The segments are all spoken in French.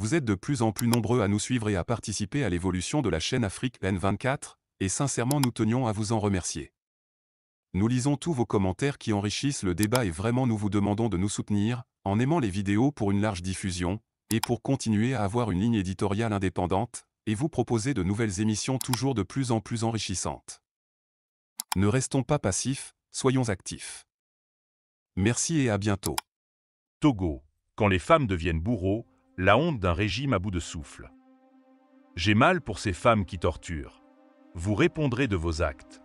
Vous êtes de plus en plus nombreux à nous suivre et à participer à l'évolution de la chaîne Afrique N24, et sincèrement nous tenions à vous en remercier. Nous lisons tous vos commentaires qui enrichissent le débat et vraiment nous vous demandons de nous soutenir, en aimant les vidéos pour une large diffusion, et pour continuer à avoir une ligne éditoriale indépendante, et vous proposer de nouvelles émissions toujours de plus en plus enrichissantes. Ne restons pas passifs, soyons actifs. Merci et à bientôt. Togo, quand les femmes deviennent bourreaux, la honte d'un régime à bout de souffle. J'ai mal pour ces femmes qui torturent. Vous répondrez de vos actes.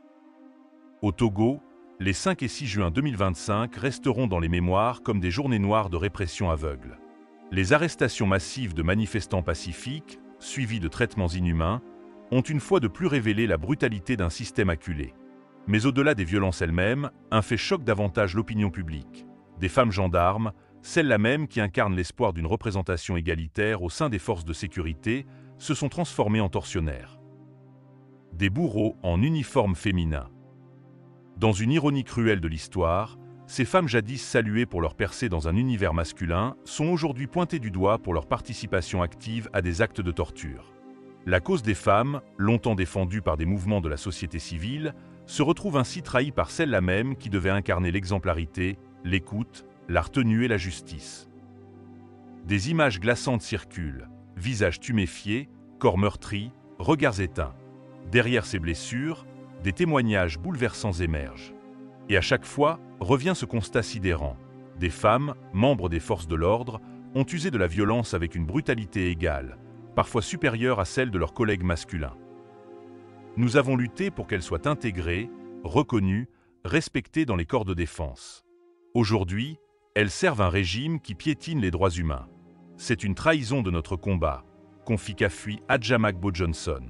Au Togo, les 5 et 6 juin 2025 resteront dans les mémoires comme des journées noires de répression aveugle. Les arrestations massives de manifestants pacifiques, suivies de traitements inhumains, ont une fois de plus révélé la brutalité d'un système acculé. Mais au-delà des violences elles-mêmes, un fait choque davantage l'opinion publique. Des femmes gendarmes, celles-là même qui incarnent l'espoir d'une représentation égalitaire au sein des forces de sécurité, se sont transformées en tortionnaires. Des bourreaux en uniforme féminin. Dans une ironie cruelle de l'histoire, ces femmes jadis saluées pour leur percée dans un univers masculin sont aujourd'hui pointées du doigt pour leur participation active à des actes de torture. La cause des femmes, longtemps défendue par des mouvements de la société civile, se retrouve ainsi trahie par celle-là même qui devait incarner l'exemplarité, l'écoute, la retenue et la justice. Des images glaçantes circulent, visages tuméfiés, corps meurtris, regards éteints. Derrière ces blessures, des témoignages bouleversants émergent. Et à chaque fois, revient ce constat sidérant. Des femmes, membres des forces de l'ordre, ont usé de la violence avec une brutalité égale, parfois supérieure à celle de leurs collègues masculins. Nous avons lutté pour qu'elles soient intégrées, reconnues, respectées dans les corps de défense. Aujourd'hui, elles servent un régime qui piétine les droits humains. C'est une trahison de notre combat, confie Kafui Adjamagbo Johnson.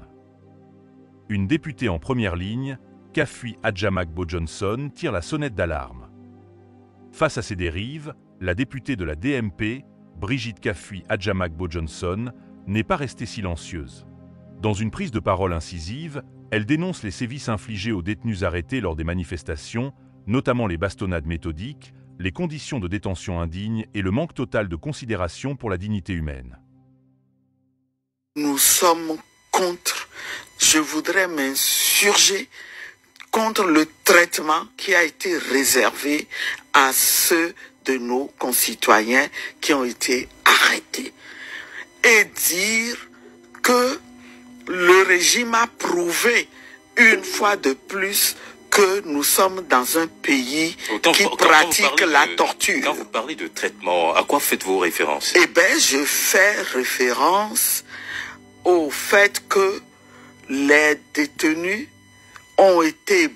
Une députée en première ligne, Kafui Adjamagbo Johnson, tire la sonnette d'alarme. Face à ces dérives, la députée de la DMP, Brigitte Kafui Adjamagbo Johnson, n'est pas restée silencieuse. Dans une prise de parole incisive, elle dénonce les sévices infligés aux détenus arrêtés lors des manifestations, notamment les bastonnades méthodiques, les conditions de détention indignes et le manque total de considération pour la dignité humaine. Nous sommes contre, je voudrais m'insurger contre le traitement qui a été réservé à ceux de nos concitoyens qui ont été arrêtés. Et dire que le régime a prouvé une fois de plus que nous sommes dans un pays qui pratique la torture. Quand vous parlez de traitement, à quoi faites-vous référence? Eh bien, je fais référence au fait que les détenus ont été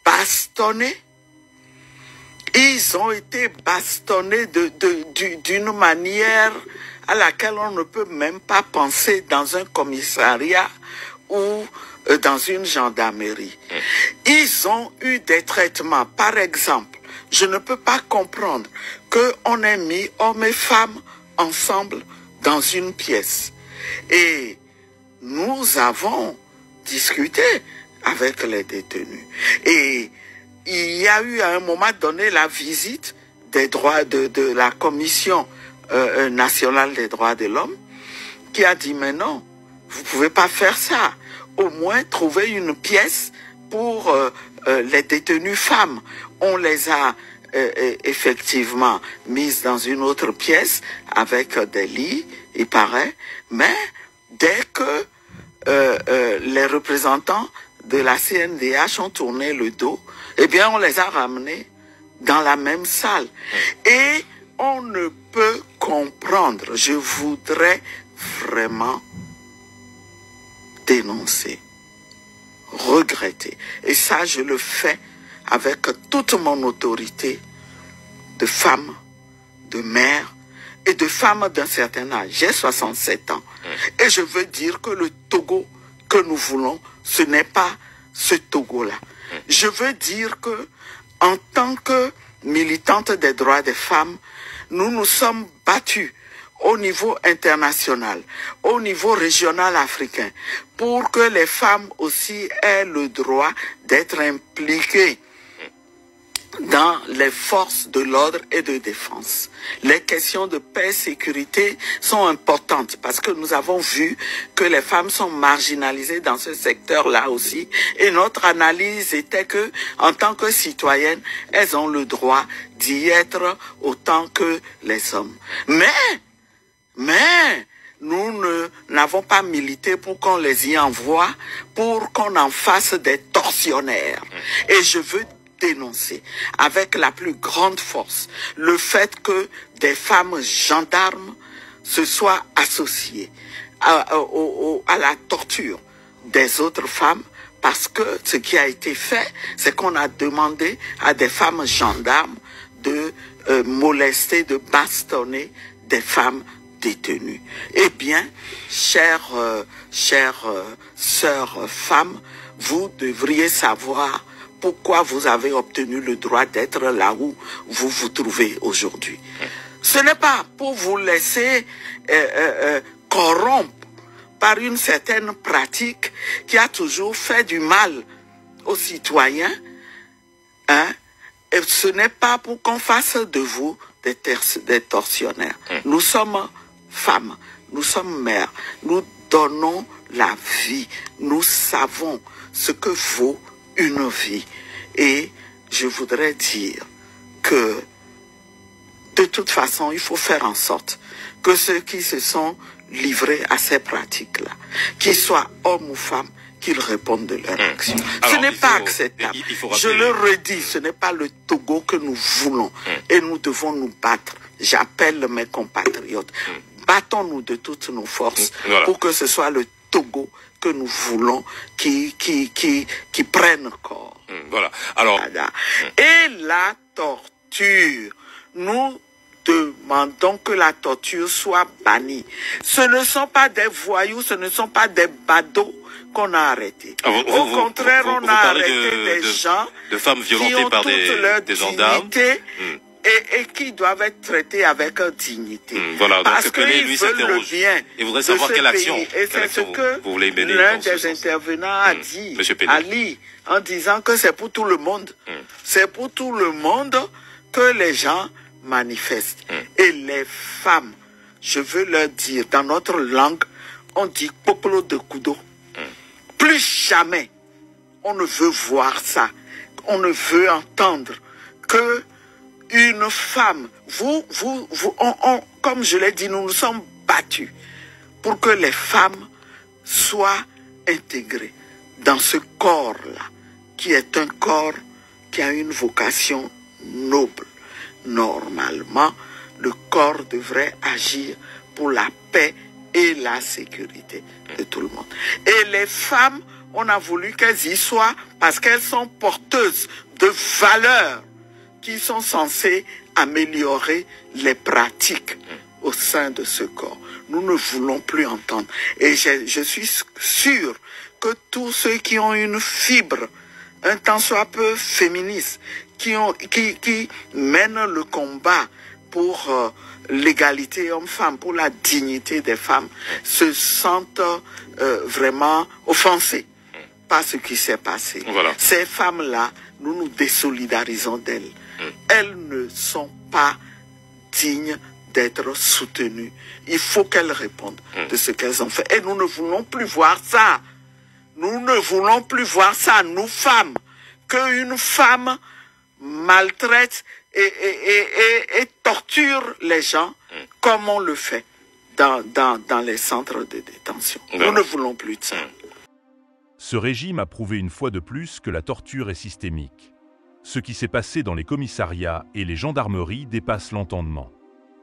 bastonnés. Ils ont été bastonnés d'une manière à laquelle on ne peut même pas penser dans un commissariat ou dans une gendarmerie. Ils ont eu des traitements. Par exemple, je ne peux pas comprendre qu'on ait mis hommes et femmes ensemble dans une pièce. Et nous avons discuté avec les détenus. Et il y a eu à un moment donné la visite des droits de la Commission nationale des droits de l'homme qui a dit mais non, vous ne pouvez pas faire ça. Au moins trouver une pièce pour les détenues femmes. On les a effectivement mises dans une autre pièce avec des lits, il paraît, mais dès que les représentants de la CNDH ont tourné le dos, eh bien on les a ramenés dans la même salle. Et on ne peut comprendre, je voudrais vraiment dénoncer, regretter. Et ça, je le fais avec toute mon autorité de femme, de mère et de femme d'un certain âge. J'ai 67 ans. Et je veux dire que le Togo que nous voulons, ce n'est pas ce Togo-là. Je veux dire que, en tant que militante des droits des femmes, nous nous sommes battus au niveau international, au niveau régional africain, pour que les femmes aussi aient le droit d'être impliquées dans les forces de l'ordre et de défense. Les questions de paix et sécurité sont importantes parce que nous avons vu que les femmes sont marginalisées dans ce secteur-là aussi. Et notre analyse était que, en tant que citoyennes, elles ont le droit d'y être autant que les hommes. Mais, nous n'avons pas milité pour qu'on les y envoie, pour qu'on en fasse des tortionnaires. Et je veux dénoncer avec la plus grande force le fait que des femmes gendarmes se soient associées à la torture des autres femmes, parce que ce qui a été fait, c'est qu'on a demandé à des femmes gendarmes de molester, de bastonner des femmes détenues. Eh bien, chères sœurs femmes, vous devriez savoir pourquoi vous avez obtenu le droit d'être là où vous vous trouvez aujourd'hui. Ce n'est pas pour vous laisser corrompre par une certaine pratique qui a toujours fait du mal aux citoyens, hein, et ce n'est pas pour qu'on fasse de vous des tortionnaires. Nous sommes femmes, nous sommes mères, nous donnons la vie, nous savons ce que vaut une vie. Et je voudrais dire que de toute façon, il faut faire en sorte que ceux qui se sont livrés à ces pratiques-là, qu'ils soient hommes ou femmes, qu'ils répondent de leur action. Ce n'est pas acceptable. Je le redis, ce n'est pas le Togo que nous voulons. Et nous devons nous battre. J'appelle mes compatriotes. Battons-nous de toutes nos forces pour que ce soit le Togo que nous voulons qui prenne corps. Voilà. Alors. Et la torture, nous demandons que la torture soit bannie. Ce ne sont pas des voyous, ce ne sont pas des badauds qu'on a arrêtés. Au contraire, on a arrêté des gens de femmes violentées qui ont par des gendarmes. Et qui doivent être traités avec dignité. Voilà, parce donc qu'ils veulent le bien. Il voudrait savoir de ce quelle action. pays. Et c'est ce que vous voulez mener l'un des intervenants a dit, Ali, en disant que c'est pour tout le monde. C'est pour tout le monde que les gens manifestent. Et les femmes, je veux leur dire, dans notre langue, on dit popolo de kudo. Plus jamais, on ne veut voir ça. On ne veut entendre que une femme, comme je l'ai dit, nous nous sommes battus pour que les femmes soient intégrées dans ce corps-là, qui est un corps qui a une vocation noble. Normalement, le corps devrait agir pour la paix et la sécurité de tout le monde. Et les femmes, on a voulu qu'elles y soient parce qu'elles sont porteuses de valeurs qui sont censées améliorer les pratiques au sein de ce corps. Nous ne voulons plus entendre. Et je suis sûr que tous ceux qui ont une fibre, un tant soit peu féministe, qui mènent le combat pour l'égalité homme-femme, pour la dignité des femmes, se sentent vraiment offensés par ce qui s'est passé. Voilà. Ces femmes-là, nous nous désolidarisons d'elles. Elles ne sont pas dignes d'être soutenues. Il faut qu'elles répondent de ce qu'elles ont fait. Et nous ne voulons plus voir ça. Nous ne voulons plus voir ça, nous femmes, qu'une femme maltraite et torture les gens comme on le fait dans les centres de détention. Nous ne voulons plus de ça. Ce régime a prouvé une fois de plus que la torture est systémique. Ce qui s'est passé dans les commissariats et les gendarmeries dépasse l'entendement.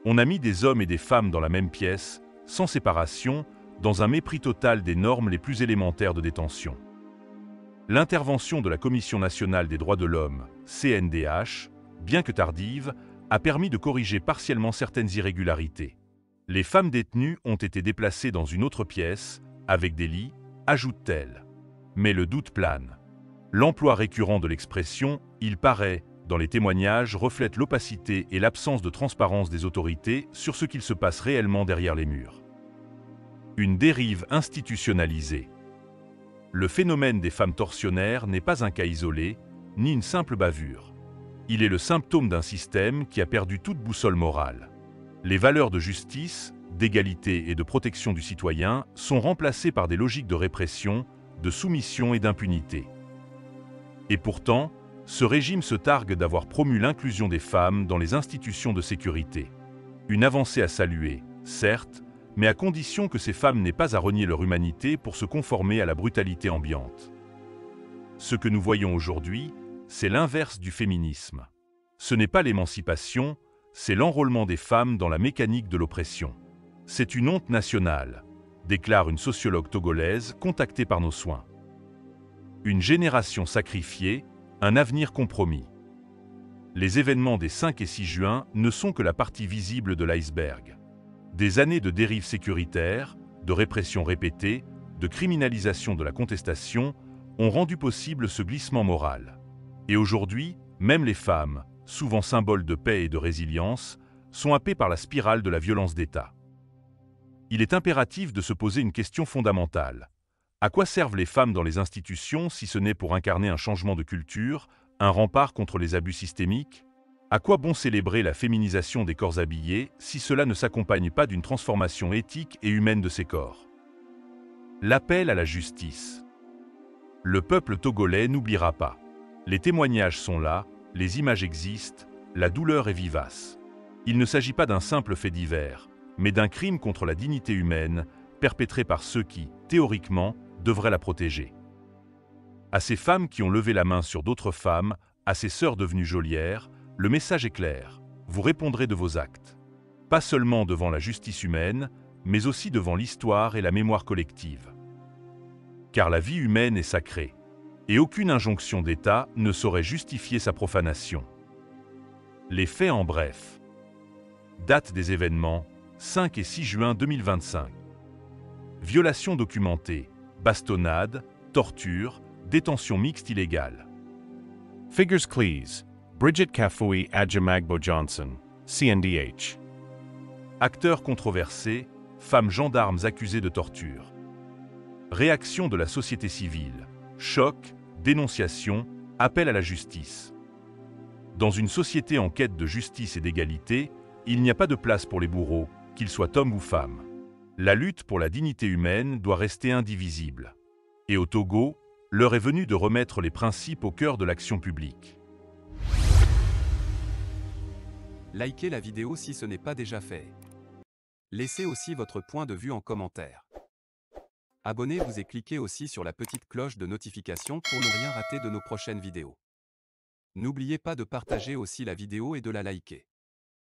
On a mis des hommes et des femmes dans la même pièce, sans séparation, dans un mépris total des normes les plus élémentaires de détention. L'intervention de la Commission nationale des droits de l'homme, CNDH, bien que tardive, a permis de corriger partiellement certaines irrégularités. Les femmes détenues ont été déplacées dans une autre pièce, avec des lits, ajoute-t-elle. Mais le doute plane. L'emploi récurrent de l'expression « il paraît » dans les témoignages reflète l'opacité et l'absence de transparence des autorités sur ce qu'il se passe réellement derrière les murs. Une dérive institutionnalisée. Le phénomène des femmes tortionnaires n'est pas un cas isolé, ni une simple bavure. Il est le symptôme d'un système qui a perdu toute boussole morale. Les valeurs de justice, d'égalité et de protection du citoyen sont remplacées par des logiques de répression, de soumission et d'impunité. Et pourtant, ce régime se targue d'avoir promu l'inclusion des femmes dans les institutions de sécurité. Une avancée à saluer, certes, mais à condition que ces femmes n'aient pas à renier leur humanité pour se conformer à la brutalité ambiante. Ce que nous voyons aujourd'hui, c'est l'inverse du féminisme. Ce n'est pas l'émancipation, c'est l'enrôlement des femmes dans la mécanique de l'oppression. C'est une honte nationale, déclare une sociologue togolaise contactée par nos soins. Une génération sacrifiée, un avenir compromis. Les événements des 5 et 6 juin ne sont que la partie visible de l'iceberg. Des années de dérives sécuritaires, de répression répétée, de criminalisation de la contestation ont rendu possible ce glissement moral. Et aujourd'hui, même les femmes, souvent symboles de paix et de résilience, sont happées par la spirale de la violence d'État. Il est impératif de se poser une question fondamentale. À quoi servent les femmes dans les institutions si ce n'est pour incarner un changement de culture, un rempart contre les abus systémiques? À quoi bon célébrer la féminisation des corps habillés si cela ne s'accompagne pas d'une transformation éthique et humaine de ces corps? L'appel à la justice. Le peuple togolais n'oubliera pas. Les témoignages sont là, les images existent, la douleur est vivace. Il ne s'agit pas d'un simple fait divers, mais d'un crime contre la dignité humaine perpétré par ceux qui, théoriquement, devraient la protéger. À ces femmes qui ont levé la main sur d'autres femmes, à ces sœurs devenues geôlières, le message est clair, vous répondrez de vos actes. Pas seulement devant la justice humaine, mais aussi devant l'histoire et la mémoire collective. Car la vie humaine est sacrée, et aucune injonction d'État ne saurait justifier sa profanation. Les faits en bref. Date des événements, 5 et 6 juin 2025. Violation documentée, bastonnade, torture, détention mixte illégale. Figures Cleese, Bridget Kafui Adjamagbo Johnson, CNDH. Acteurs controversés, femmes gendarmes accusées de torture. Réaction de la société civile, choc, dénonciation, appel à la justice. Dans une société en quête de justice et d'égalité, il n'y a pas de place pour les bourreaux, qu'ils soient hommes ou femmes. La lutte pour la dignité humaine doit rester indivisible. Et au Togo, l'heure est venue de remettre les principes au cœur de l'action publique. Likez la vidéo si ce n'est pas déjà fait. Laissez aussi votre point de vue en commentaire. Abonnez-vous et cliquez aussi sur la petite cloche de notification pour ne rien rater de nos prochaines vidéos. N'oubliez pas de partager aussi la vidéo et de la liker.